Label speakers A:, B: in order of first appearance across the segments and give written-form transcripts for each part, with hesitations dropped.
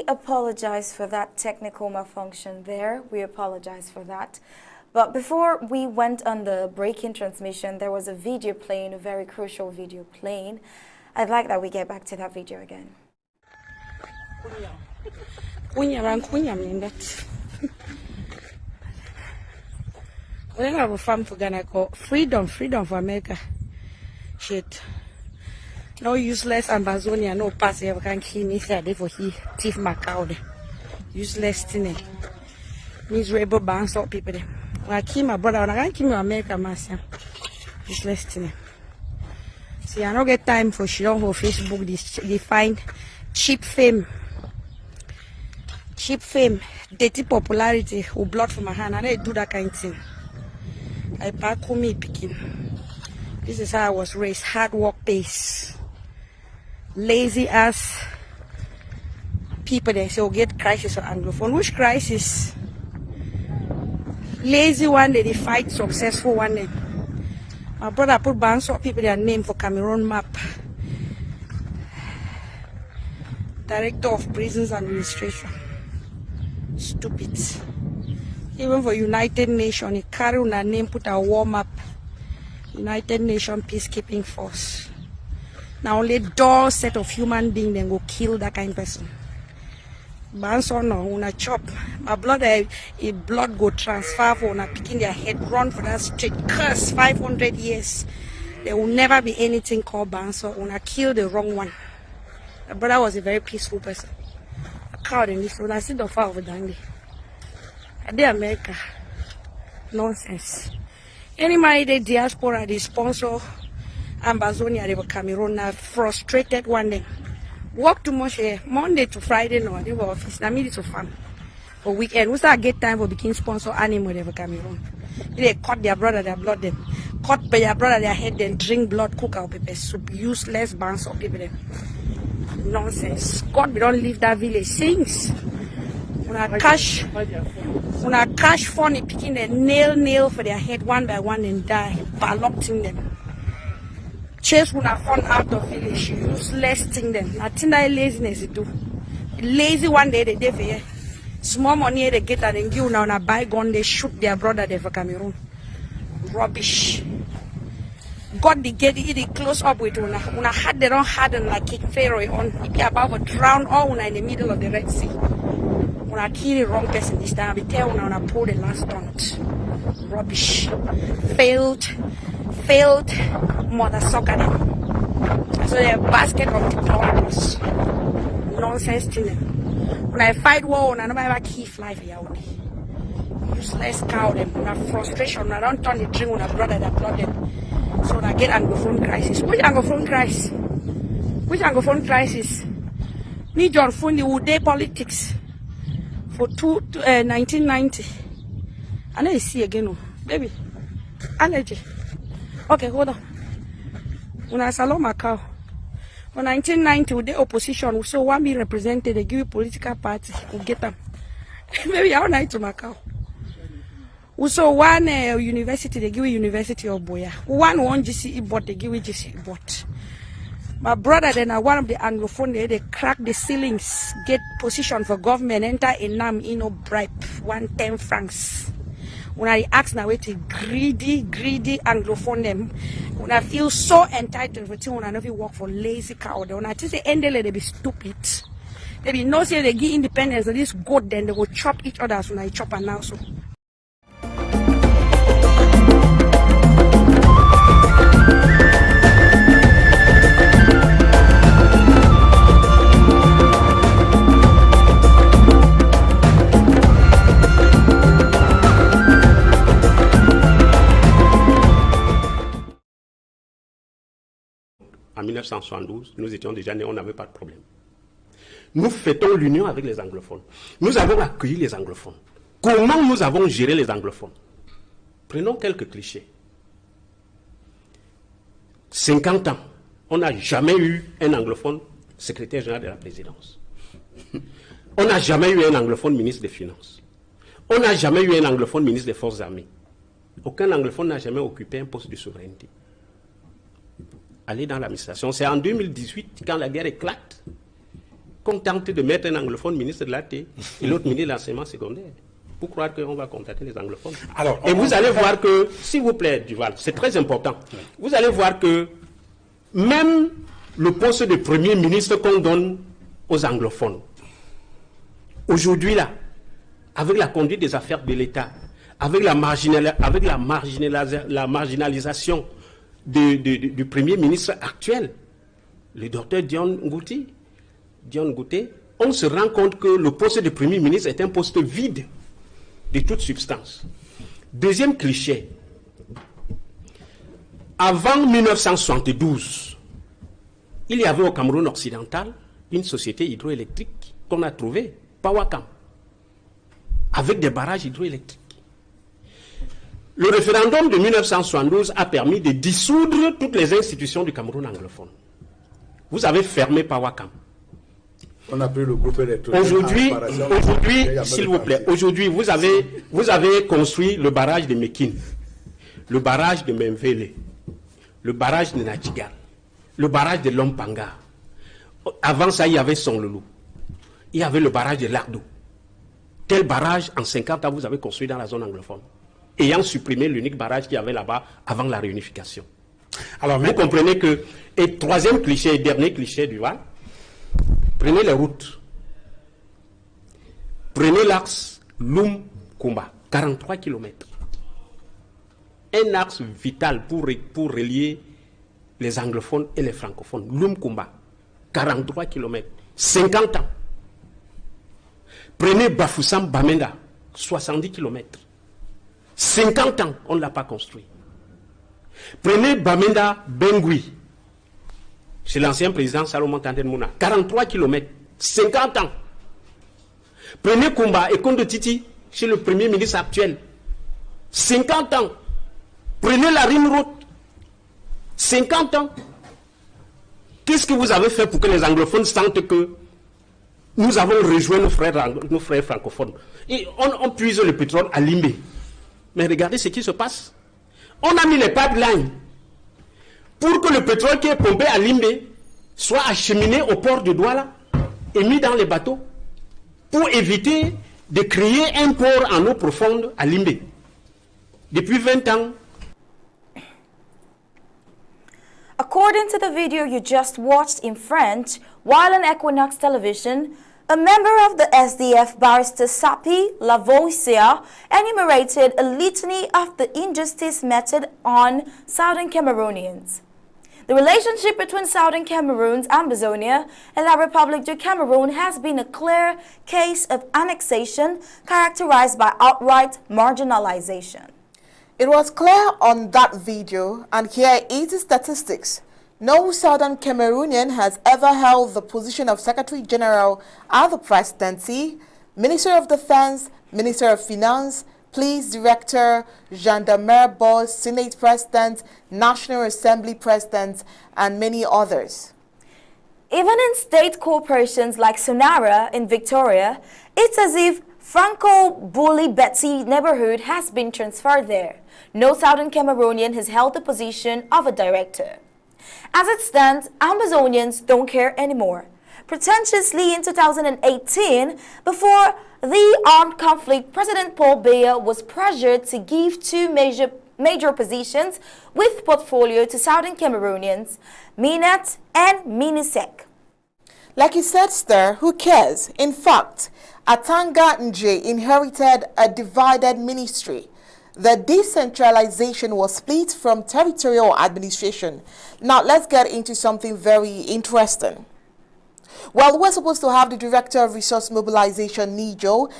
A: we apologize for that technical malfunction there. We apologize for that. But before we went on the break-in transmission, there was a video playing, a very crucial video playing. I'd like that we get back to that video again.
B: We have a farm for Ghana called Freedom for America. Shit. No useless Ambazonia, no pass ever can kill me there for he thief my cow. Useless thing. Miserable bands of people. When I kill my brother, when I can't kill my America master. Useless thing. See, I don't get time for shit on Facebook. They find cheap fame. Cheap fame, dirty popularity, or blood from my hand. I don't do that kind of thing. I pack me picking. This is how I was raised. Hard work pays. Lazy ass people they say, oh, get crisis or Anglophone. Which crisis? Lazy one day they fight successful one day. My brother put bands of people their name for Cameroon map. Director of Prisons Administration. Stupid. Even for United Nations, he carry on a name, put a war map. United Nations Peacekeeping Force. Now only dull set of human beings then go kill that kind of person. Banso no, una chop. My blood, blood go transfer for una picking their head, run for that street, curse 500 years. There will never be anything called Banso. Una kill the wrong one. My brother was a very peaceful person. A crowd in this road, I see the far over Dandy. I did America. Nonsense. Any money the diaspora, they sponsor Ambazonia, they were Cameroon, now frustrated one day. Work too much here, Monday to Friday, no, they were office, now me to farm. For weekend, we start get time for becoming sponsor animal, they were Cameroon. They cut their brother, their blood them. Cut by their brother, their head, then drink blood, cook out pepper soup, useless bands of people them. Nonsense. God, we don't leave that village. Sings. Una cash funny picking the nail for their head one by one and die, balloping them. Chase una fun out of village, useless thing them. Nothing that laziness do. Lazy one day they do for you. Small money they get and then give now buy gun, they shoot their brother there for Cameroon. Rubbish. God they get it close up with una had they don't harden like King Pharaoh on if you about to drown all una in the middle of the Red Sea. When I kill the wrong person this time, I tell when I pull the last stunt. Rubbish. Failed mother sucker them. So they're a basket of deplorables. Nonsense to them. When I fight war, I never ever keep fly for you. Useless cow them. When I frustration, I don't turn the drink when I brother that blood them. So I get Anglophone crisis. Which Anglophone crisis? Which Anglophone crisis? Me John Fundi would day politics. For 1990. I know you see again, oh, baby. Allergy. Okay, hold on. When I saw my cow, for 1990, with the opposition, we saw one be represented, they give a political party, we get them. Maybe I want to my cow. We saw one university, they give a University of Boya. One GCE bot, they give a GCE bot. My brother then one of the Anglophone they crack the ceilings, get position for government, enter in NAM, bribe 110 francs. When I ask now it's greedy Anglophone them. When I feel so entitled for thing when I never work for lazy cow. When I just say end they be stupid. They be no say they give independence of this goat, then they will chop each other when I chop and now so.
C: En 1972, nous étions déjà nés, on n'avait pas de problème. Nous fêtons l'union avec les anglophones. Nous avons accueilli les anglophones. Comment nous avons géré les anglophones? Prenons quelques clichés. 50 ans, on n'a jamais eu un anglophone secrétaire général de la présidence. On n'a jamais eu un anglophone ministre des Finances. On n'a jamais eu un anglophone ministre des Forces armées. Aucun anglophone n'a jamais occupé un poste de souveraineté. Allez dans l'administration. C'est en 2018, quand la guerre éclate, qu'on tente de mettre un anglophone ministre de l'AT et l'autre ministre de l'enseignement secondaire. Pour croire qu'on va contacter les anglophones. Alors, et vous allez voir que, s'il vous plaît, Duval, c'est très important. Vous allez voir que même le poste de Premier ministre qu'on donne aux anglophones, aujourd'hui là, avec la conduite des affaires de l'État, avec la marginalisation du Premier ministre actuel, le docteur Dion Ngouté, on se rend compte que le poste de Premier ministre est un poste vide de toute substance. Deuxième cliché. Avant 1972, il y avait au Cameroun occidental une société hydroélectrique qu'on a trouvée, Powakam, avec des barrages hydroélectriques. Le référendum de 1972 a permis de dissoudre toutes les institutions du Cameroun anglophone. Vous avez fermé Powakam.
D: On a pris le groupe électrique.
C: Aujourd'hui, s'il vous plaît, aujourd'hui, vous avez construit le barrage de Mekine, le barrage de Memvele, le barrage de Nachigal, le barrage de Lompanga. Avant ça, il y avait Sonlolou. Il y avait le barrage de Lardo. Tel barrage, en 50 ans, vous avez construit dans la zone anglophone, ayant supprimé l'unique barrage qu'il y avait là-bas avant la réunification. Alors, vous comprenez que, et troisième cliché, et dernier cliché du Val, prenez les routes. Prenez l'axe Loum-Kumba, 43 km. Un axe vital pour relier les anglophones et les francophones. Loum-Kumba, 43 km, 50 ans. Prenez Bafoussam-Bamenda, 70 km. 50 ans, on ne l'a pas construit. Prenez Bamenda-Bengui, chez l'ancien président Salomon Tanden Mouna, 43 km, 50 ans. Prenez Kumba et Kondo Titi, chez le premier ministre actuel, 50 ans. Prenez la Rim Road, 50 ans. Qu'est-ce que vous avez fait pour que les anglophones sentent que nous avons rejoint nos frères francophones? Et on puise le pétrole à Limbé. Mais regardez ce qui se passe. On a mis les pipelines pour que le pétrole qui est pompé à Limbé soit acheminé au port de Douala et mis dans les bateaux pour éviter de créer un port en eau profonde à Limbé. Depuis 20 ans.
A: According to the video you just watched in French, while on Equinox television, a member of the SDF, Barrister Sapi Lavoisia, enumerated a litany of the injustice meted on Southern Cameroonians. The relationship between Southern Cameroon's Ambazonia and La Republic du Cameroon has been a clear case of annexation characterized by outright marginalization.
E: It was clear on that video, and here is the statistics. No Southern Cameroonian has ever held the position of Secretary General at the Presidency, Minister of Defense, Minister of Finance, Police Director, Gendarmerie Boss, Senate President, National Assembly President, and many others.
A: Even in state corporations like Sonara in Victoria, it's as if Franco Bully Betsy neighborhood has been transferred there. No Southern Cameroonian has held the position of a director. As it stands, Ambazonians don't care anymore. Pretentiously in 2018, before the armed conflict, President Paul Biya was pressured to give two major positions with portfolio to Southern Cameroonians, Minet and Minisek.
E: Like he said, sir, who cares? In fact, Atanga Nje inherited a divided ministry. The decentralization was split from territorial administration. Now, let's get into something very interesting. Well, we're supposed to have the Director of Resource Mobilization, Nijo,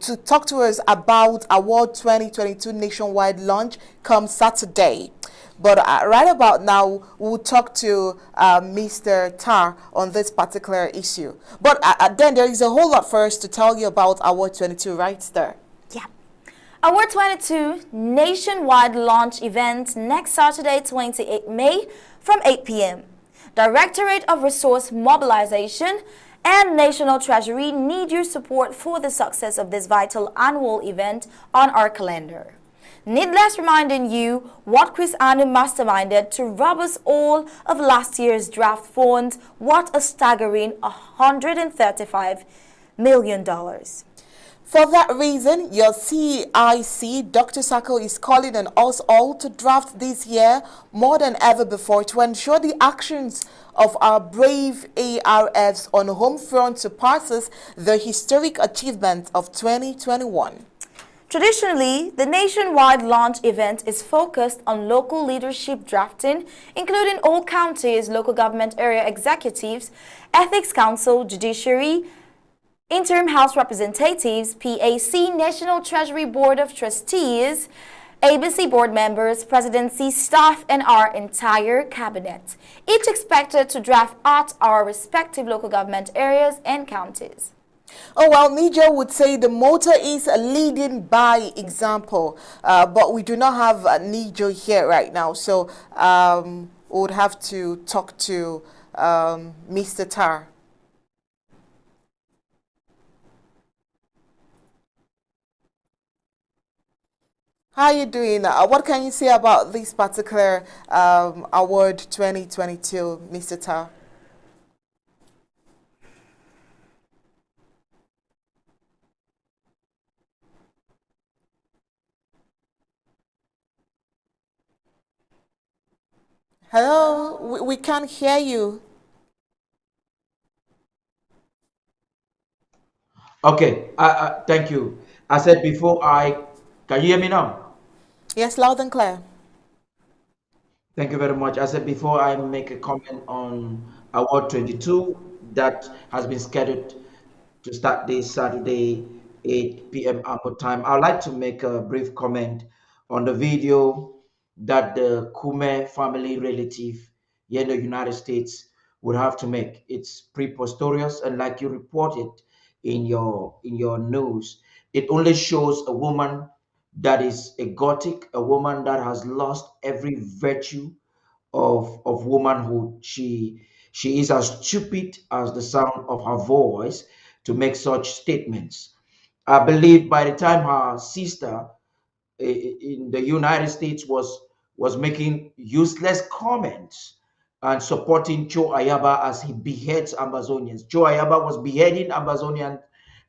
E: to talk to us about Award 2022 nationwide launch come Saturday. But right about now, we'll talk to Mr. Tar on this particular issue. But then there is a whole lot for us to tell you about Award 22, right, sir?
A: Yeah. Award 22 nationwide launch event next Saturday, 28 May from 8 p.m. Directorate of Resource Mobilization and National Treasury need your support for the success of this vital annual event on our calendar. Needless reminding you what Chris Anu masterminded to rob us all of last year's draft funds. What a staggering $135 million.
E: For that reason, your CIC, Dr. Sako, is calling on us all to draft this year more than ever before to ensure the actions of our brave ARFs on home front surpasses the historic achievement of 2021.
A: Traditionally, the nationwide launch event is focused on local leadership drafting, including all counties, local government area executives, ethics council, judiciary, interim House representatives, PAC, National Treasury Board of Trustees, ABC board members, presidency, staff, and our entire cabinet, each expected to draft at our respective local government areas and counties.
E: Oh, well, Niger would say the motto is leading by example, but we do not have Niger here right now, so we would have to talk to Mr. Tar. How are you doing? What can you say about this particular award 2022, Mr. Tar? Hello, we can't hear you.
F: Okay, thank you. I said before can you hear me now?
E: Yes, loud and clear.
F: Thank you very much. I said before I make a comment on Award 22 that has been scheduled to start this Saturday, 8 p.m. Amber time. I'd like to make a brief comment on the video that the Kume family relative here in the United States would have to make. It's preposterous, and like you reported in your news, it only shows a woman that is a gothic, a woman that has lost every virtue of womanhood. She is as stupid as the sound of her voice to make such statements. I believe by the time her sister in the United States was making useless comments and supporting Joe Ayaba as he beheads Amazonians. Joe Ayaba was beheading Amazonians,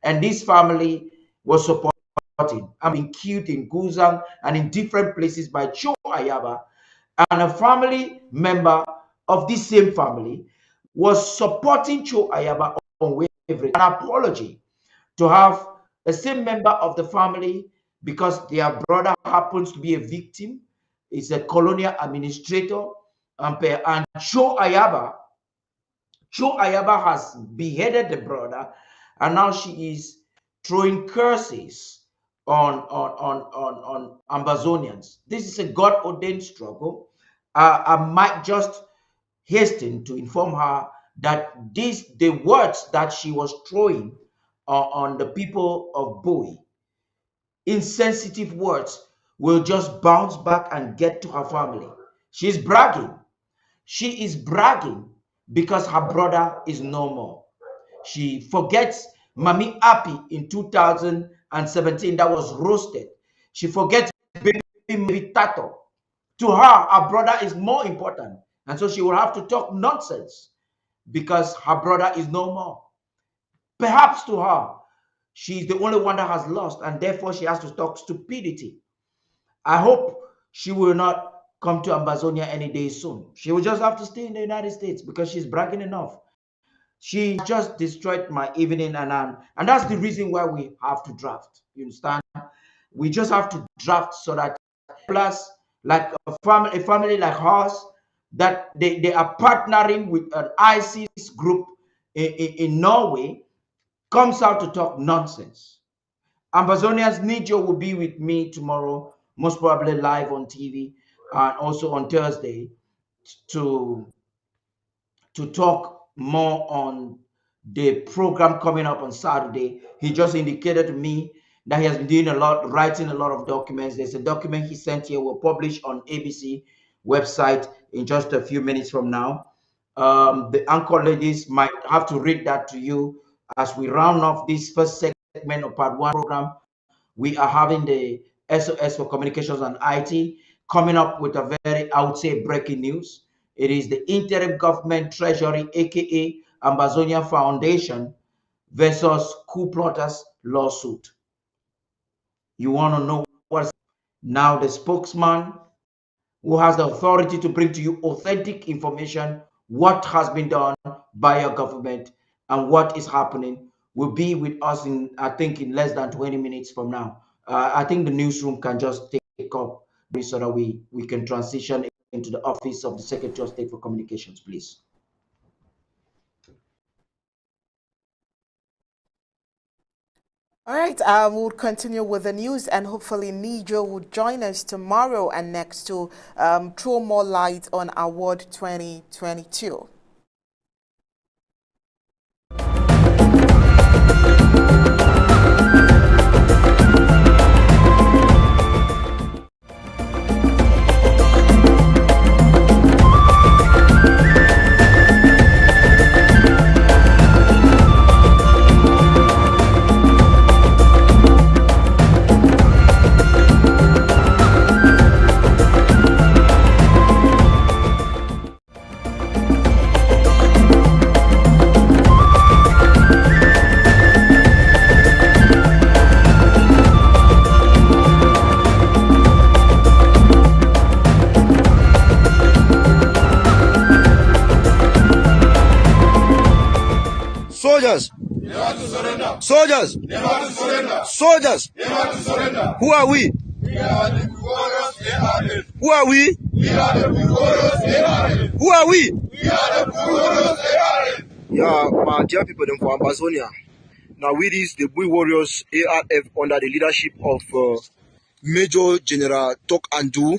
F: and this family was supporting and being killed in Guzang and in different places by Joe Ayaba, and a family member of this same family was supporting Joe Ayaba unwaveringly. An apology to have a same member of the family because their brother happens to be a victim, is a colonial administrator, and Joe Ayaba has beheaded the brother, and now she is throwing curses on Ambazonians. This is a God ordained struggle. I might just hasten to inform her that the words that she was throwing on the people of Bowie, insensitive words, will just bounce back and get to her family. She's bragging. She is bragging because her brother is no more. She forgets Mami Api in 2017 that was roasted. She forgets baby Tato. To her brother is more important. And so she will have to talk nonsense because her brother is no more. Perhaps to her, she's the only one that has lost, and therefore she has to talk stupidity. I hope she will not come to Amazonia any day soon. She will just have to stay in the United States because she's bragging enough. She just destroyed my evening, and that's the reason why we have to draft. You understand? We just have to draft so that plus, like a family like hers, that they are partnering with an ISIS group in Norway, comes out to talk nonsense. Amazonians Nijo will be with me tomorrow, most probably live on TV, and also on Thursday to talk more on the program coming up on Saturday. He just indicated to me that he has been doing a lot, writing a lot of documents. There's a document he sent here, will publish on ABC website in just a few minutes from now. The anchor ladies might have to read that to you as we round off this first segment of part one program. We are having the SOS for Communications and IT, coming up with a very, I would say, breaking news. It is the interim government treasury, aka Ambazonia Foundation, versus coup plotters lawsuit. You want to know what's now the spokesman who has the authority to bring to you authentic information, what has been done by your government and what is happening, will be with us in, I think, in less than 20 minutes from now. I think the newsroom can just take up so that we can transition into the office of the Secretary of State for Communications, please.
E: All right, we'll continue with the news, and hopefully Nijo will join us tomorrow and next to throw more light on Award 2022.
G: Soldiers! Never to surrender! Soldiers! Never to surrender! Soldiers! Never to surrender! Who are we? We are the victorious ARF. Who are we? We are the victorious ARF. Who are we? We are the victorious ARF. Yeah, my dear people from Ambazonia. Now we is the Boy Warriors ARF under the leadership of Major General Tok Andu.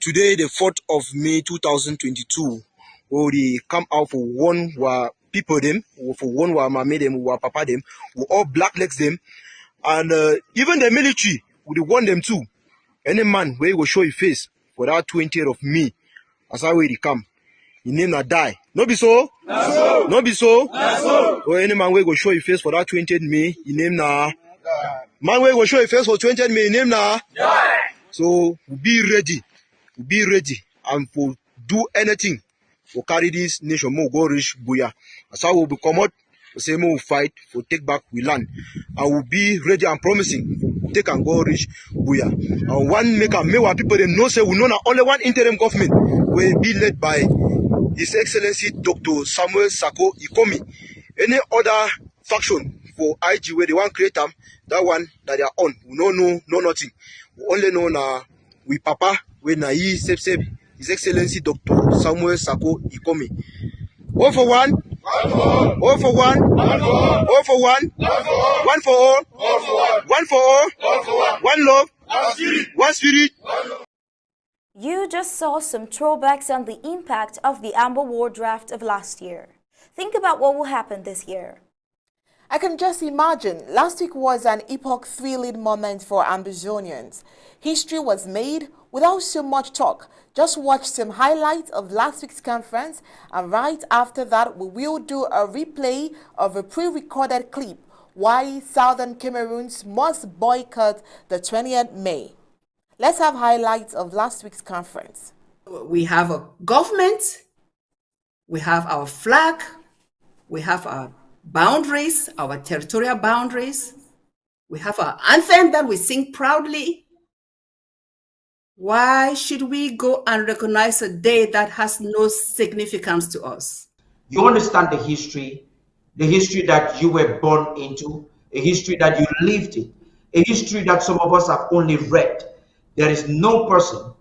G: Today, the 4th of May 2022, we come out for one were people them, for one were mama them, were papa them, we all blacklegs them, and even the military would want them too. Any man where will show his face for that 20th of May, as I will come, his name not die. No be so? Not so. No be so? Not so. Or any man where will show his face for that 20th May, his name na man where will show his face for 20th May, his name na die. So be ready. Be ready and for do anything for carry this nation more go reach Buya. That's how we'll come out, the same we'll fight for take back we land. And we'll be ready and promising for take and go reach Buya. And one make our people they know say we know not only one interim government will be led by His Excellency Dr. Samuel Sako Ikomi. Any other faction for IG where they want create them, that one that they are on. We know nothing. We only know now we papa when His Excellency Dr. Samuel Sako Ikomi. All for one, all for one, all for one, one for all, one for all, one love, one spirit.
A: You just saw some throwbacks on the impact of the Amba War draft of last year. Think about what will happen this year.
E: I can just imagine. Last week was an epoch-thrilling moment for Ambazonians. History was made without so much talk. Just watch some highlights of last week's conference, and right after that we will do a replay of a pre-recorded clip why Southern Cameroons must boycott the 20th May. Let's have highlights of last week's conference.
H: We have a government, we have our flag, we have our boundaries, our territorial boundaries, we have our anthem that we sing proudly. Why should we go and recognize a day that has no significance to us?
F: You understand the history that you were born into, a history that you lived in, a history that some of us have only read. There is no person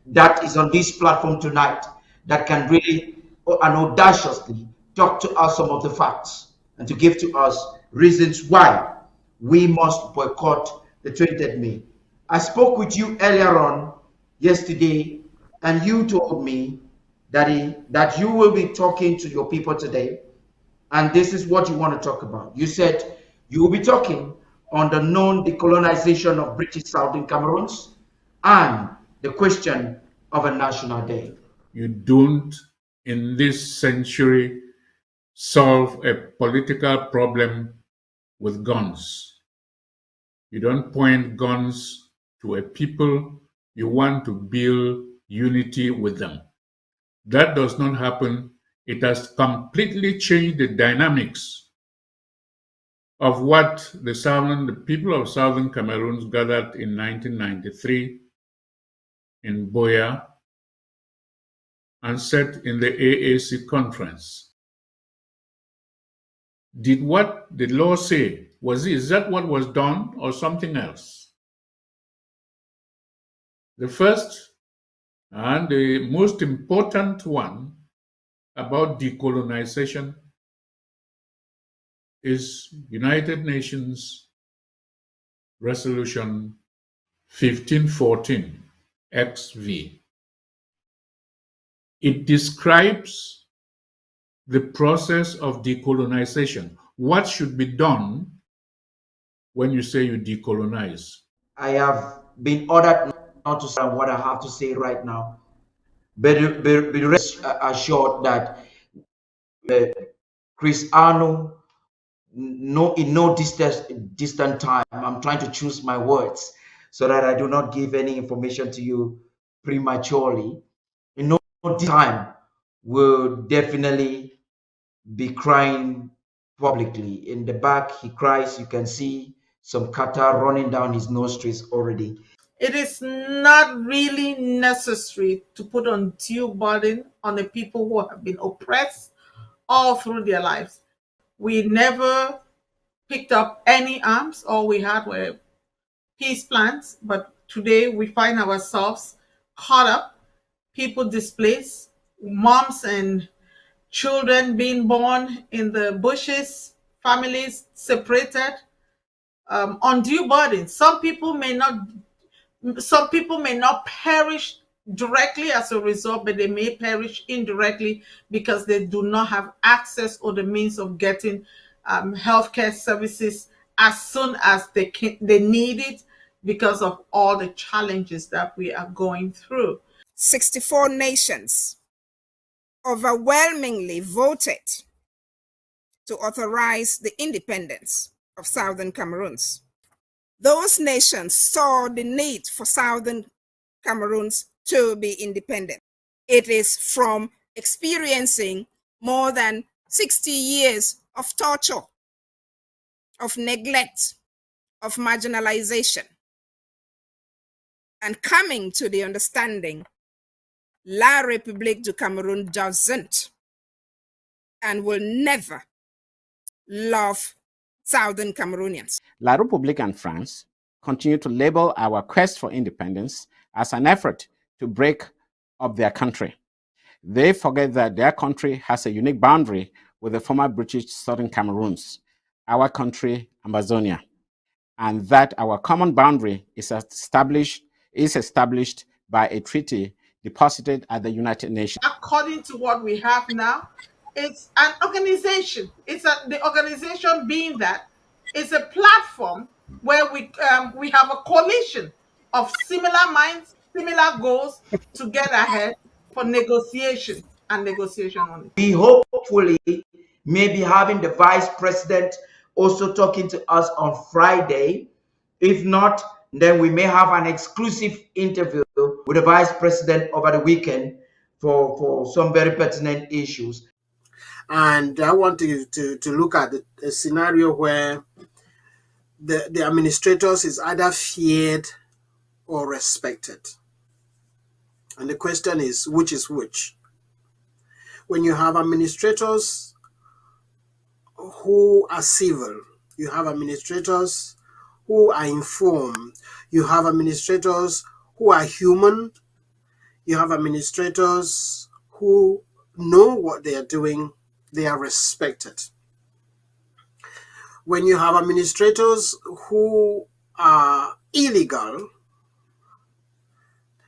F: that is on this platform tonight that can really and audaciously talk to us some of the facts and to give to us reasons why we must boycott the 20th May. I spoke with you earlier on yesterday, and you told me that you will be talking to your people today, and this is what you want to talk about. You said you will be talking on the known decolonization of British Southern Cameroons and the question of a national day.
I: You don't, in this century, solve a political problem with guns. You don't point guns to a people, you want to build unity with them. That does not happen. It has completely changed the dynamics of what the people of Southern Cameroon gathered in 1993 in Boya and said in the AAC conference. Did what the law say? Is that what was done or something else? The first and the most important one about decolonization is United Nations Resolution 1514 XV. It describes the process of decolonization. What should be done when you say you decolonize?
F: I have been ordered not to say what I have to say right now, but be rest assured that Chris Arno, in no distant time, I'm trying to choose my words so that I do not give any information to you prematurely. In no time, will definitely be crying publicly. In the back, he cries. You can see some catarrh running down his nostrils already.
J: It is not really necessary to put undue burden on the people who have been oppressed all through their lives. We never picked up any arms. All we had were peace plans, but today we find ourselves caught up, people displaced, moms and children being born in the bushes, families separated, undue burden. Some people may not perish directly as a result, but they may perish indirectly because they do not have access or the means of getting healthcare services as soon as they need it because of all the challenges that we are going through.
K: 64 nations overwhelmingly voted to authorize the independence of Southern Cameroon. Those nations saw the need for Southern Cameroon to be independent. It is from experiencing more than 60 years of torture, of neglect, of marginalization, and coming to the understanding La République du Cameroun doesn't and will never love Southern Cameroonians.
L: La République and France continue to label our quest for independence as an effort to break up their country. They forget that their country has a unique boundary with the former British Southern Cameroons, our country, Ambazonia, and that our common boundary is established by a treaty deposited at the United Nations.
J: According to what we have now, it's an organization. The organization being that it's a platform where we have a coalition of similar minds, similar goals to get ahead for negotiation and negotiation only.
F: We hopefully may be having the vice president also talking to us on Friday. If not, then we may have an exclusive interview with the vice president over the weekend for some very pertinent issues.
M: And I want to look at a scenario where the administrators is either feared or respected. And the question is, which is which? When you have administrators who are civil, you have administrators who are informed, you have administrators who are human, you have administrators who know what they are doing, they are respected. When you have administrators who are illegal,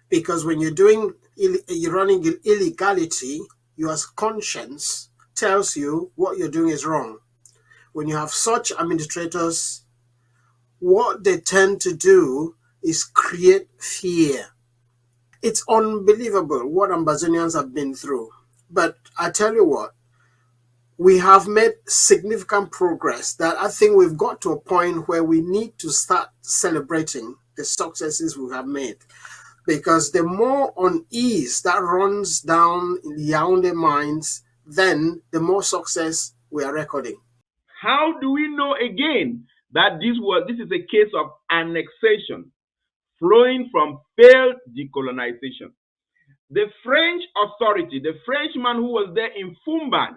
M: because when you're running illegality, your conscience tells you what you're doing is wrong. When you have such administrators, what they tend to do is create fear. It's unbelievable what Ambazonians have been through. But I tell you what, we have made significant progress that I think we've got to a point where we need to start celebrating the successes we have made. Because the more unease that runs down in the Yaoundé minds, then the more success we are recording.
N: How do we know again that this is a case of annexation flowing from failed decolonization? The French authority, the Frenchman who was there in Fumban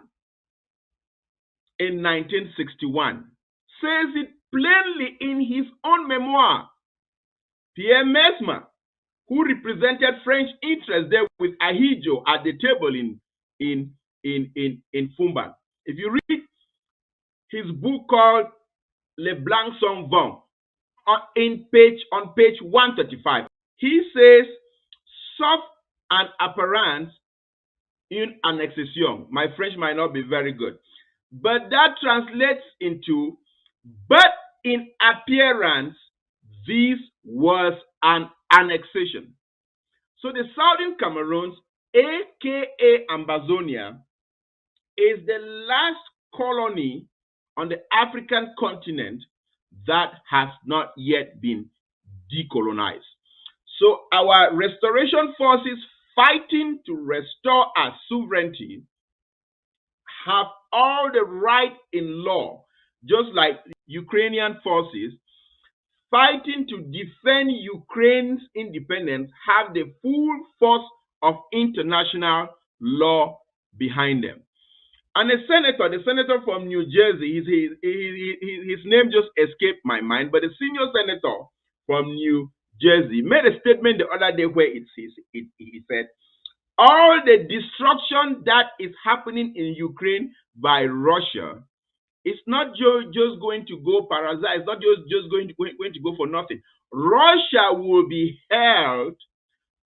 N: in 1961, says it plainly in his own memoir. Pierre Mesmer, who represented French interests there with Ahidjo at the table in Fumban. If you read his book called Le Blanc S'en Vont, on page 135, he says, sauf en apparence une annexion. My French might not be very good, but that translates into, but in appearance, this was an annexation. So the Southern Cameroons, aka Ambazonia, is the last colony on the African continent that has not yet been decolonized. So our restoration forces fighting to restore our sovereignty have all the right in law, just like Ukrainian forces fighting to defend Ukraine's independence have the full force of international law behind them. And the senator from New Jersey, his name just escaped my mind, but the senior senator from New Jersey made a statement the other day where he said, all the destruction that is happening in Ukraine by Russia, it's not just going to go parasite, it's not just going to go for nothing. Russia will be held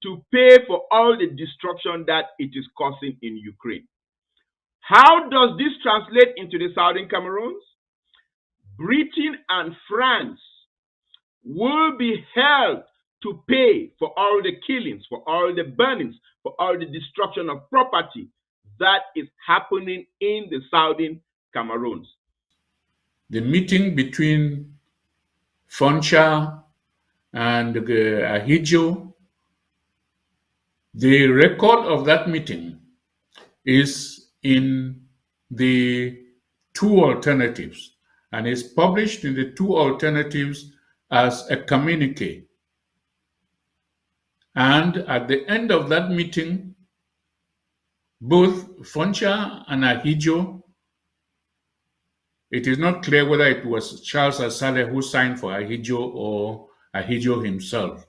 N: to pay for all the destruction that it is causing in Ukraine. How does this translate into the Southern Cameroons? Britain and France will be held to pay for all the killings, for all the burnings, for all the destruction of property that is happening in the Southern Cameroons.
I: The meeting between Foncha and Ahidjo, the record of that meeting is in the two alternatives and is published in the two alternatives as a communique. And at the end of that meeting, both Foncha and Ahidjo, it is not clear whether it was Charles Asale who signed for Ahidjo or Ahidjo himself.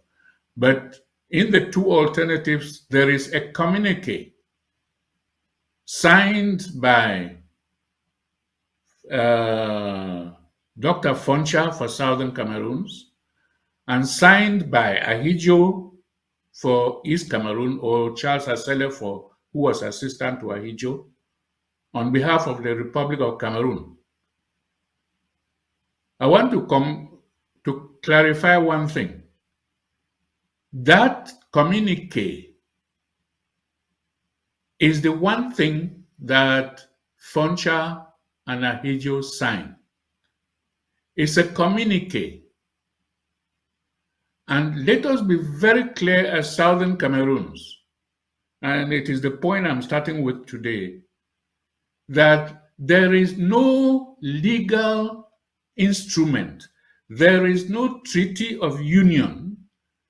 I: But in the two alternatives, there is a communique signed by Dr. Foncha for Southern Cameroons and signed by Ahidjo for East Cameroon, or Charles Asele who was assistant to Ahidjo, on behalf of the Republic of Cameroon. I want to clarify one thing. That communique is the one thing that Foncha and Ahidjo signed. It's a communique. And let us be very clear as Southern Cameroons, and it is the point I'm starting with today, that there is no legal instrument, there is no treaty of union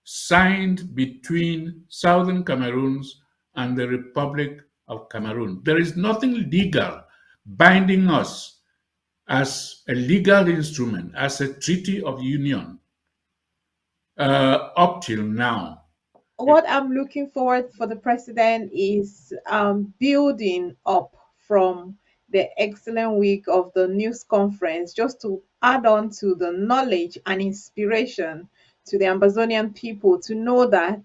I: signed between Southern Cameroons and the Republic of Cameroon. There is nothing legal binding us as a legal instrument, as a treaty of union up till now.
J: What I'm looking forward for the president is building up from the excellent week of the news conference, just to add on to the knowledge and inspiration to the Amazonian people to know that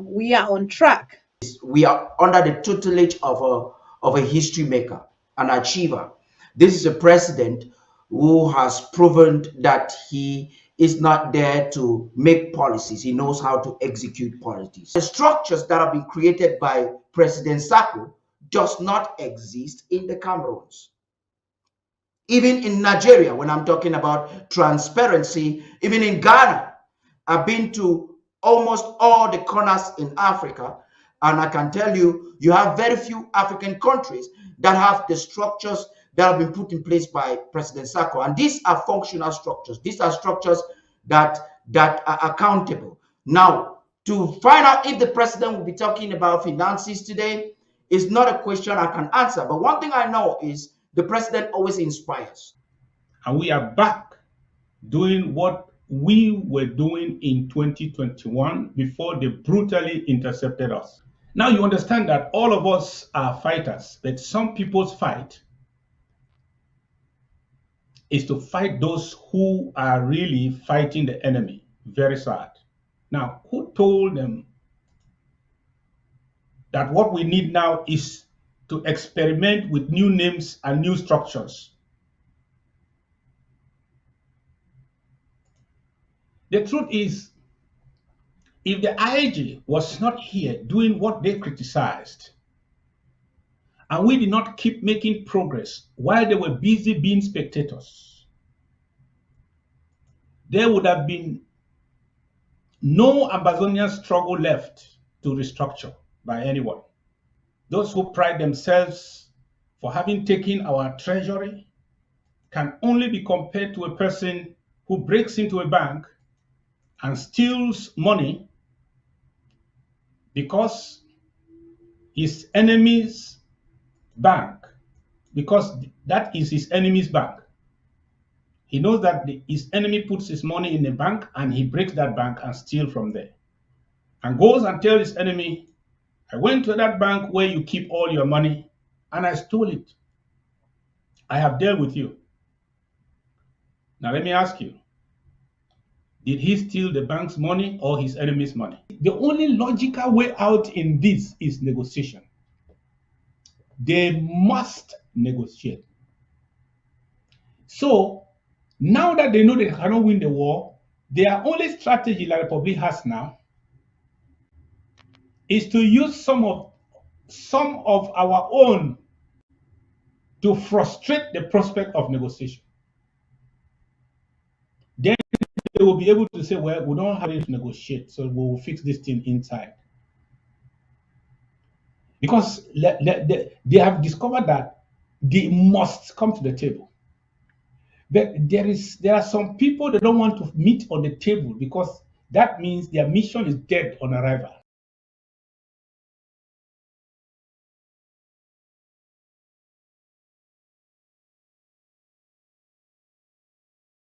J: we are on track.
F: We are under the tutelage of a history maker, an achiever. This is a president who has proven that he is not there to make policies. He knows how to execute policies. The structures that have been created by President Sako does not exist in the Cameroons. Even in Nigeria, when I'm talking about transparency, even in Ghana, I've been to almost all the corners in Africa, and I can tell you, you have very few African countries that have the structures that have been put in place by President Sako. And these are functional structures. These are structures that are accountable. Now, to find out if the president will be talking about finances today is not a question I can answer. But one thing I know is the president always inspires.
I: And we are back doing what we were doing in 2021 before they brutally intercepted us. Now you understand that all of us are fighters, but some people's fight is to fight those who are really fighting the enemy. Very sad. Now, who told them that what we need now is to experiment with new names and new structures? The truth is, if the IG was not here doing what they criticized, and we did not keep making progress while they were busy being spectators, there would have been no Ambazonian struggle left to restructure by anyone. Those who pride themselves for having taken our treasury can only be compared to a person who breaks into a bank and steals money because his enemy's bank, because that is his enemy's bank. He knows that his enemy puts his money in a bank and he breaks that bank and steals from there. And goes and tells his enemy, I went to that bank where you keep all your money and I stole it. I have dealt with you. Now let me ask you, did he steal the bank's money or his enemy's money? The only logical way out in this is negotiation. They must negotiate. So now that they know they cannot win the war, their only strategy La Republic has now is to use some of our own to frustrate the prospect of negotiation. Then they will be able to say, well, we don't have to negotiate, so we will fix this thing inside. Because they have discovered that they must come to the table. But there are some people that don't want to meet on the table because that means their mission is dead on arrival.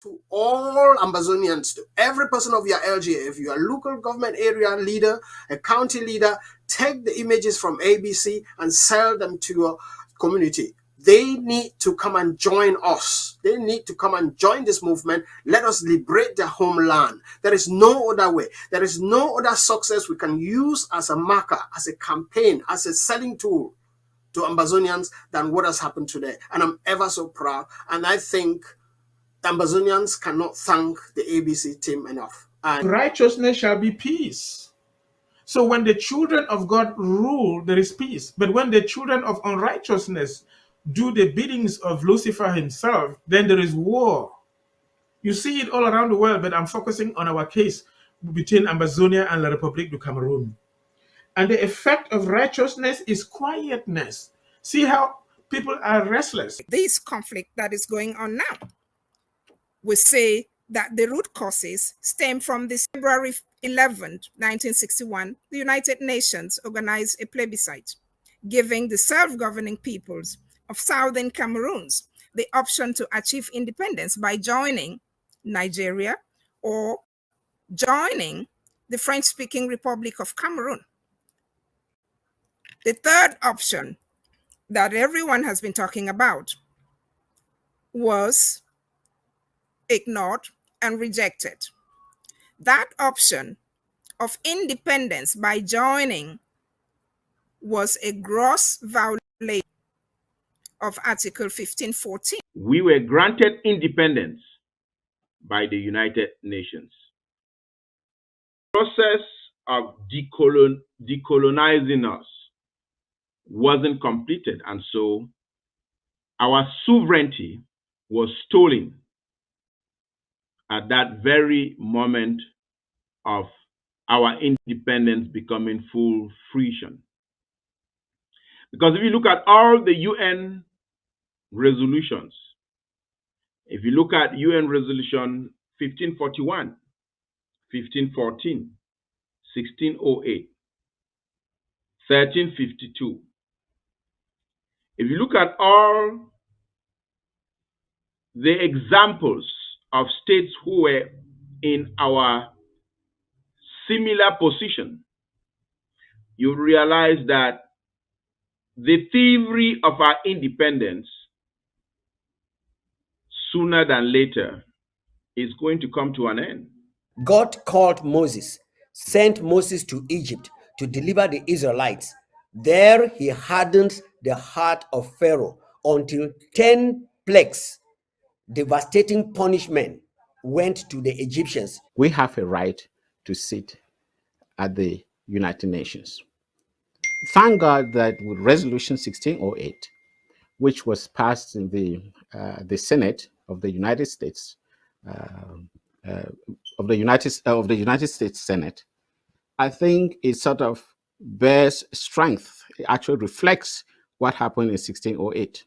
M: To all Ambazonians, to every person of your LGA, if you are a local government area leader, a county leader, take the images from ABC and sell them to your community. They need to come and join us. They need to come and join this movement. Let us liberate their homeland. There is no other way. There is no other success we can use as a marker, as a campaign, as a selling tool to Ambazonians than what has happened today. And I'm ever so proud. And I think Ambazonians cannot thank the ABC team enough. And
J: righteousness shall be peace. So when the children of God rule, there is peace. But when the children of unrighteousness do the biddings of Lucifer himself, then there is war. You see it all around the world, but I'm focusing on our case between Ambazonia and La République du Cameroon. And the effect of righteousness is quietness. See how people are restless.
K: This conflict that is going on now, we say that the root causes stem from this February 11th, 1961, the United Nations organized a plebiscite, giving the self-governing peoples of Southern Cameroons the option to achieve independence by joining Nigeria or joining the French-speaking Republic of Cameroon. The third option that everyone has been talking about was ignored and rejected. That option of independence by joining was a gross violation of Article 1514.
N: We were granted independence by the United Nations. The process of decolonizing us wasn't completed, and so our sovereignty was stolen at that very moment of our independence becoming full fruition. Because if you look at all the UN resolutions, if you look at UN resolution 1541, 1514, 1608, 1352, if you look at all the examples of states who were in our similar position, you realize that the thievery of our independence, sooner than later, is going to come to an end.
O: God called Moses, sent Moses to Egypt to deliver the Israelites. There he hardened the heart of Pharaoh until 10 plagues, devastating punishment, went to the Egyptians.
L: We have a right to sit at the United Nations. Thank God that with Resolution 1608, which was passed in the Senate of the United States, of the United States Senate, I think it sort of bears strength. It actually reflects what happened in 1608.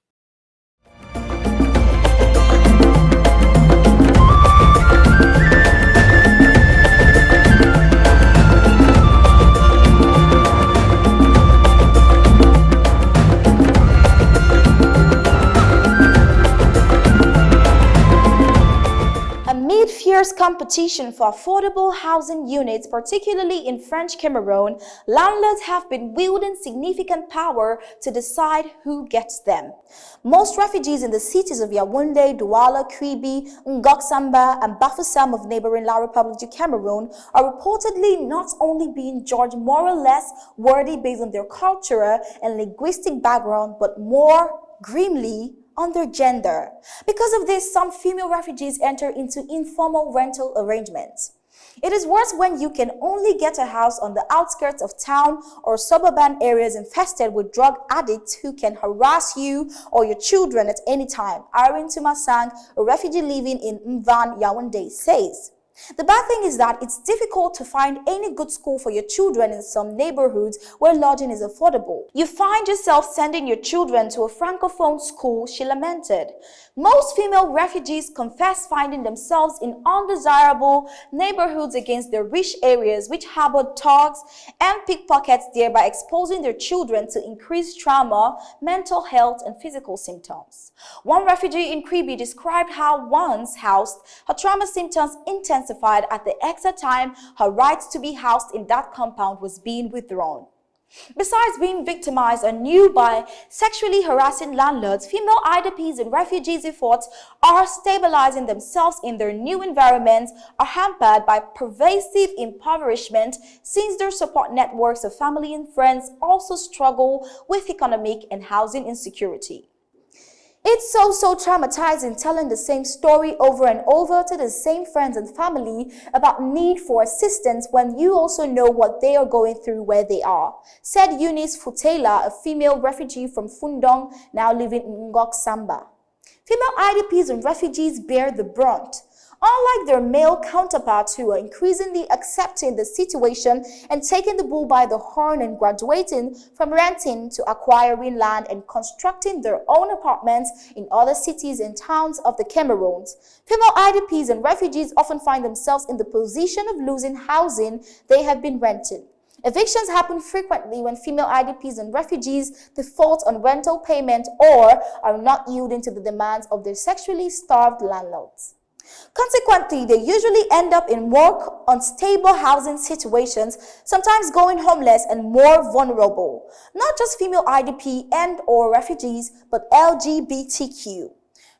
A: Amid fierce competition for affordable housing units, particularly in French Cameroon, landlords have been wielding significant power to decide who gets them. Most refugees in the cities of Yaoundé, Douala, Kribi, Ngoksamba, and Bafoussam of neighboring La Republique du Cameroon are reportedly not only being judged more or less worthy based on their cultural and linguistic background, but more grimly on their gender. Because of this, some female refugees enter into informal rental arrangements. It is worse when you can only get a house on the outskirts of town or suburban areas infested with drug addicts who can harass you or your children at any time, Irene Tumasang, a refugee living in Mvan, Yaoundé, says. The bad thing is that it's difficult to find any good school for your children in some neighborhoods where lodging is affordable. You find yourself sending your children to a francophone school, she lamented. Most female refugees confess finding themselves in undesirable neighborhoods against their rich areas which harbor thugs and pickpockets, thereby exposing their children to increased trauma, mental health, and physical symptoms. One refugee in Kribi described how once housed, her trauma symptoms intensified at the exact time her right to be housed in that compound was being withdrawn. Besides being victimized anew by sexually harassing landlords, female IDPs and refugees' efforts are stabilizing themselves in their new environments are hampered by pervasive impoverishment, since their support networks of family and friends also struggle with economic and housing insecurity. It's so traumatizing telling the same story over and over to the same friends and family about need for assistance when you also know what they are going through where they are, said Eunice Futela, a female refugee from Fundong, now living in Ngoksamba. Female IDPs and refugees bear the brunt. Unlike their male counterparts who are increasingly accepting the situation and taking the bull by the horn and graduating from renting to acquiring land and constructing their own apartments in other cities and towns of the Cameroons, female IDPs and refugees often find themselves in the position of losing housing they have been renting. Evictions happen frequently when female IDPs and refugees default on rental payment or are not yielding to the demands of their sexually starved landlords. Consequently, they usually end up in more unstable housing situations, sometimes going homeless and more vulnerable. Not just female IDP and or refugees, but LGBTQ.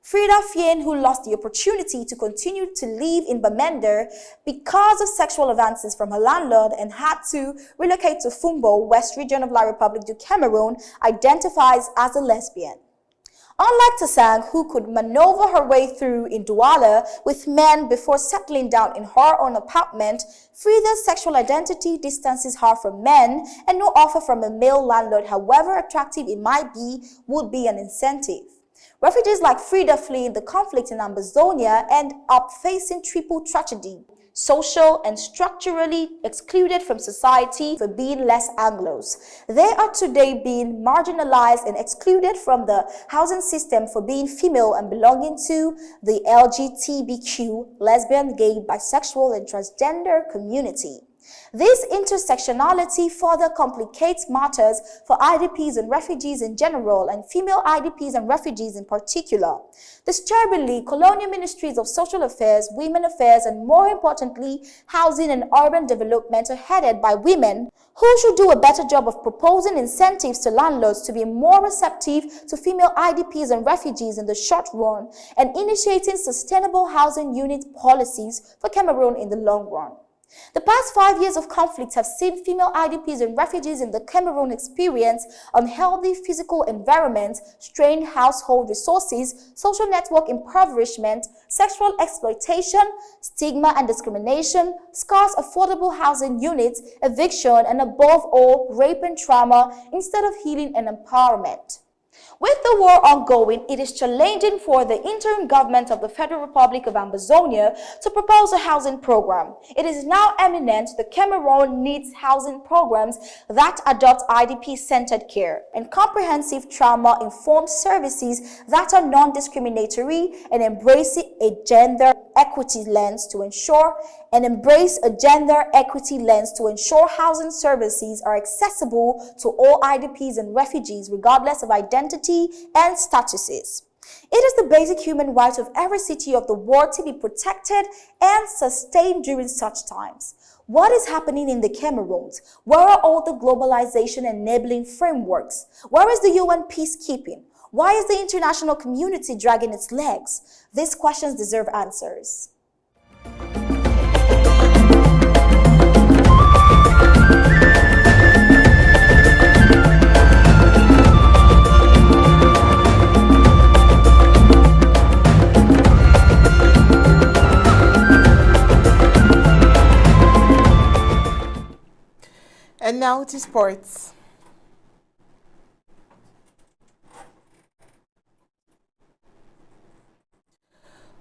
A: Frida Fien, who lost the opportunity to continue to live in Bamenda because of sexual advances from her landlord and had to relocate to Fumbo, West region of La Republique du Cameroon, identifies as a lesbian. Unlike Tasang, who could maneuver her way through in Douala with men before settling down in her own apartment, Frida's sexual identity distances her from men, and no offer from a male landlord, however attractive it might be, would be an incentive. Refugees like Frida fleeing the conflict in Amazonia end up facing triple tragedy:
P: social, and structurally excluded from society for being less Anglos. They are today being marginalized and excluded from the housing system for being female and belonging to the LGBTQ, lesbian, gay, bisexual, and transgender community. This intersectionality further complicates matters for IDPs and refugees in general and female IDPs and refugees in particular. Disturbingly, colonial ministries of social affairs, women affairs, and more importantly, housing and urban development are headed by women who should do a better job of proposing incentives to landlords to be more receptive to female IDPs and refugees in the short run and initiating sustainable housing unit policies for Cameroon in the long run. The past 5 years of conflict have seen female IDPs and refugees in the Cameroon experience unhealthy physical environments, strained household resources, social network impoverishment, sexual exploitation, stigma and discrimination, scarce affordable housing units, eviction, and above all, rape and trauma instead of healing and empowerment. With the war ongoing, it is challenging for the interim government of the Federal Republic of Ambazonia to propose a housing program. It is now eminent that Cameroon needs housing programs that adopt IDP-centered care and comprehensive trauma-informed services that are non-discriminatory and embrace a gender equity lens to ensure housing services are accessible to all IDPs and refugees regardless of identity and statuses. It is the basic human right of every city of the world to be protected and sustained during such times. What is happening in the Cameroons? Where are all the globalization enabling frameworks? Where is the UN peacekeeping? Why is the international community dragging its legs? These questions deserve answers.
E: And now to sports.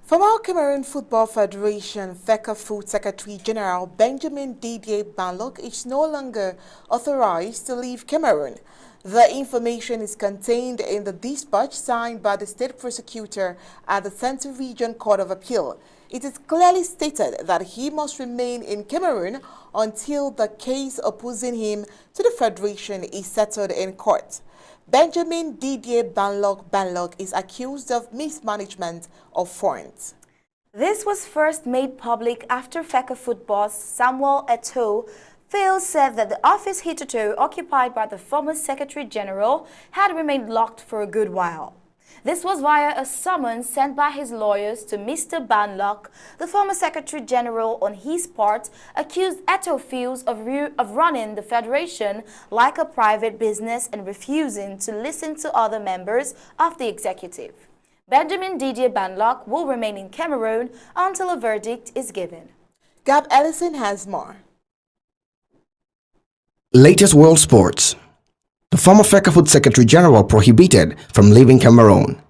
E: Former Cameroon Football Federation FECAFOOT Secretary General Benjamin Didier Banlock is no longer authorized to leave Cameroon. The information is contained in the dispatch signed by the state prosecutor at the Central Region Court of Appeal. It is clearly stated that he must remain in Cameroon until the case opposing him to the Federation is settled in court. Benjamin Didier Banlock is accused of mismanagement of funds.
P: This was first made public after FECAFOOT boss Samuel Eto'o Phil said that the office hitherto occupied by the former Secretary General had remained locked for a good while. This was via a summons sent by his lawyers to Mr. Banlock. The former Secretary General, on his part, accused Eto'o Phil of running the Federation like a private business and refusing to listen to other members of the executive. Benjamin Didier Banlock will remain in Cameroon until a verdict is given.
E: Gab Ellison has more.
Q: Latest world sports. The former FECAFOOT Secretary General prohibited from leaving Cameroon.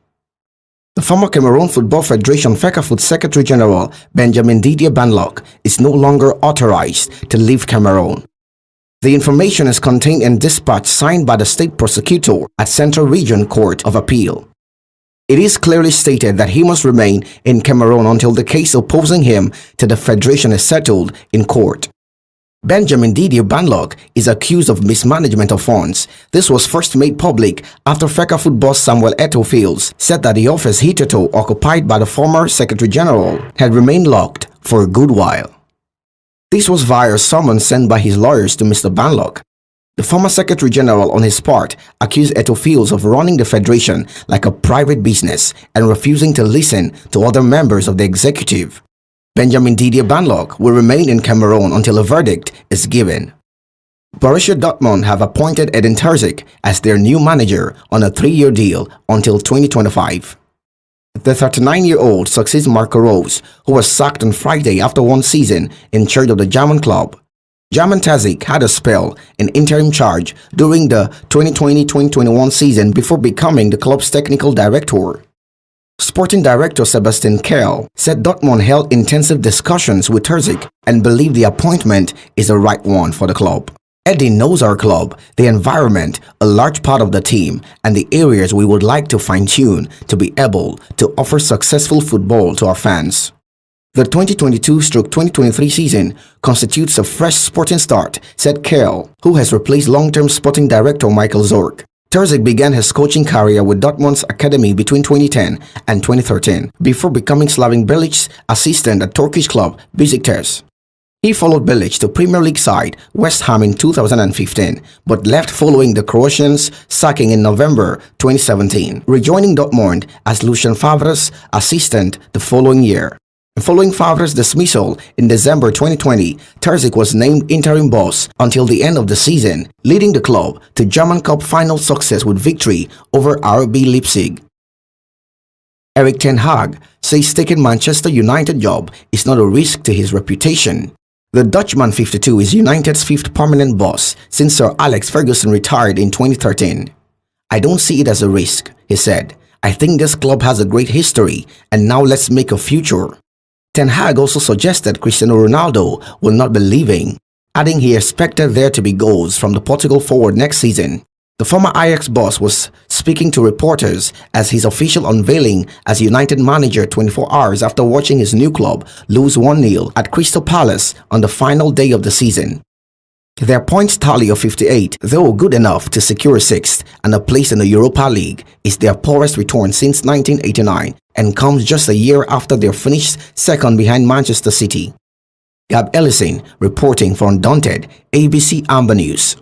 Q: The former Cameroon Football Federation FECAFOOT Secretary General Benjamin Didier Banlock is no longer authorized to leave Cameroon. The information is contained in dispatch signed by the state prosecutor at Central Region Court of Appeal. It is clearly stated that he must remain in Cameroon until the case opposing him to the Federation is settled in court. Benjamin Didier Banlock is accused of mismanagement of funds. This was first made public after FECAFOOT boss Samuel Eto'o Phil said that the office hitherto occupied by the former Secretary General had remained locked for a good while. This was via a summons sent by his lawyers to Mr. Banlock. The former Secretary General, on his part, accused Eto'o Phil of running the Federation like a private business and refusing to listen to other members of the executive. Benjamin Didier Banlock will remain in Cameroon until a verdict is given. Borussia Dortmund have appointed Edin Terzic as their new manager on a 3-year deal until 2025. The 39-year-old succeeds Marco Rose, who was sacked on Friday after one season in charge of the German club. German Terzic had a spell in interim charge during the 2020-2021 season before becoming the club's technical director. Sporting director Sebastian Kehl said Dortmund held intensive discussions with Terzic and believed the appointment is the right one for the club. Eddie knows our club, the environment, a large part of the team, and the areas we would like to fine-tune to be able to offer successful football to our fans. The 2022-2023 season constitutes a fresh sporting start, said Kehl, who has replaced long-term sporting director Michael Zorc. Terzic began his coaching career with Dortmund's academy between 2010 and 2013, before becoming Slaven Bilic's assistant at Turkish club Besiktas. He followed Bilic to Premier League side West Ham in 2015, but left following the Croatians' sacking in November 2017, rejoining Dortmund as Lucien Favre's assistant the following year. Following Favre's dismissal in December 2020, Terzic was named interim boss until the end of the season, leading the club to German Cup final success with victory over RB Leipzig. Erik ten Hag says taking Manchester United job is not a risk to his reputation. The Dutchman 52 is United's fifth permanent boss since Sir Alex Ferguson retired in 2013. "I don't see it as a risk," he said. "I think this club has a great history and now let's make a future." Ten Hag also suggested Cristiano Ronaldo will not be leaving, adding he expected there to be goals from the Portugal forward next season. The former Ajax boss was speaking to reporters as his official unveiling as United manager 24 hours after watching his new club lose 1-0 at Crystal Palace on the final day of the season. Their points tally of 58, though good enough to secure a sixth and a place in the Europa League, is their poorest return since 1989 and comes just a year after they finished second behind Manchester City. Gab Ellison reporting for Undaunted, ABC Amba News.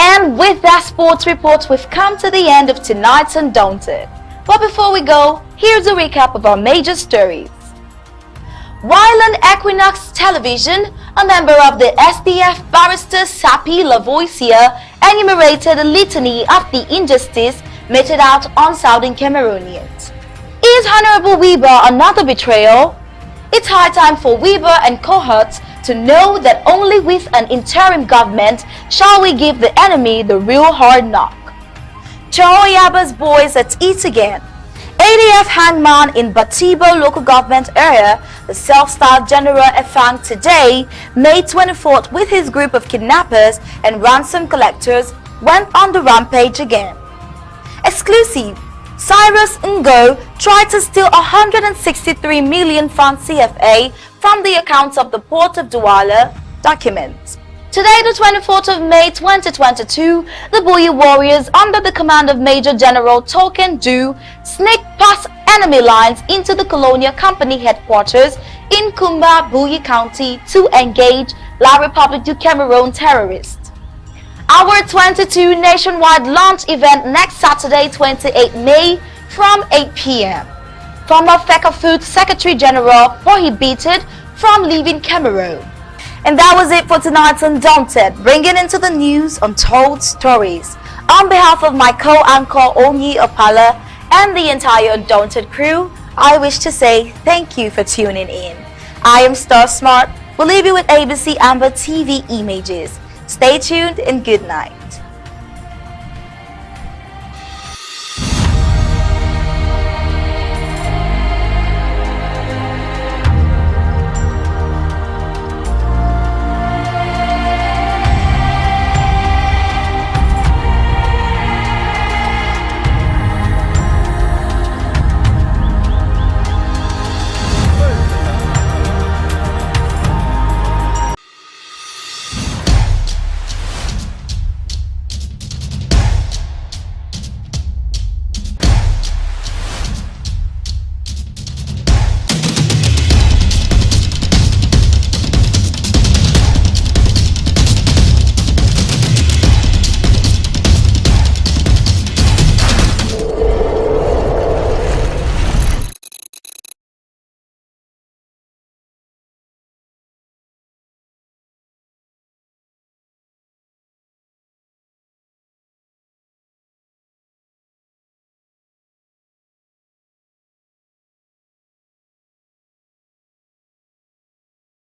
P: And with that sports report, we've come to the end of tonight's Undaunted. But before we go, here's a recap of our major stories. While on Equinox Television, a member of the SDF barrister Sapi Lavoisia enumerated a litany of the injustice meted out on Southern Cameroonians. Is Honorable Weber another betrayal? It's high time for Weber and cohorts to know that only with an interim government shall we give the enemy the real hard knock. Chaoyaba's boys at it again. ADF hangman in Batibo local government area, the self-styled General Efang today, May 24th, with his group of kidnappers and ransom collectors, went on the rampage again. Exclusive. Cyrus Ngo tried to steal 163 million francs CFA from the accounts of the Port of Douala documents. Today, the 24th of May 2022, the Buyi warriors under the command of Major General Token Du sneaked past enemy lines into the Colonial Company headquarters in Kumba, Buyi County to engage La République du Cameroon terrorists. Our 22 nationwide launch event next Saturday, 28 May from 8 p.m. Former FECAFOOD Secretary General prohibited from leaving Cameroon. And that was it for tonight's Undaunted, bringing into the news untold stories. On behalf of my co-anchor Onyi Opala and the entire Undaunted crew, I wish to say thank you for tuning in. I am Star Smart. We'll leave you with ABC Amba TV images. Stay tuned and good night.